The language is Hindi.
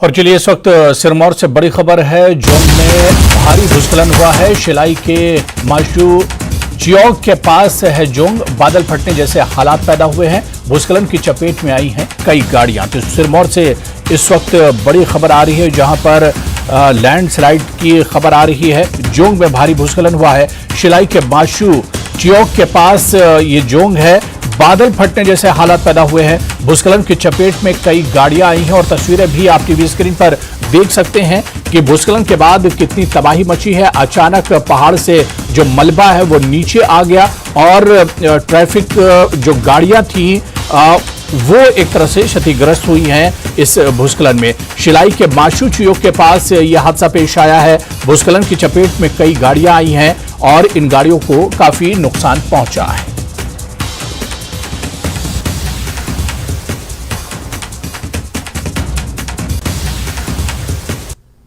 और चलिए इस वक्त सिरमौर से बड़ी खबर है। जोंग में भारी भूस्खलन हुआ है। शिलाई के माशू चियोग के पास है जोंग। बादल फटने जैसे हालात पैदा हुए हैं। भूस्खलन की चपेट में आई हैं कई गाड़ियां। तो सिरमौर से इस वक्त बड़ी खबर आ रही है, जहां पर लैंडस्लाइड की खबर आ रही है। जोंग में भारी भूस्खलन हुआ है। शिलाई के माशू चियोग के पास ये जोंग है। बादल फटने जैसे हालात पैदा हुए हैं। भूस्खलन की चपेट में कई गाड़ियां आई हैं और तस्वीरें भी आप टीवी स्क्रीन पर देख सकते हैं कि भूस्खलन के बाद कितनी तबाही मची है। अचानक पहाड़ से जो मलबा है वो नीचे आ गया और ट्रैफिक जो गाड़ियां थी वो एक तरह से क्षतिग्रस्त हुई हैं इस भूस्खलन में। शिलाई के माशू चियोग के पास यह हादसा पेश आया है। भूस्खलन की चपेट में कई गाड़ियां आई हैं और इन गाड़ियों को काफी नुकसान पहुंचा है।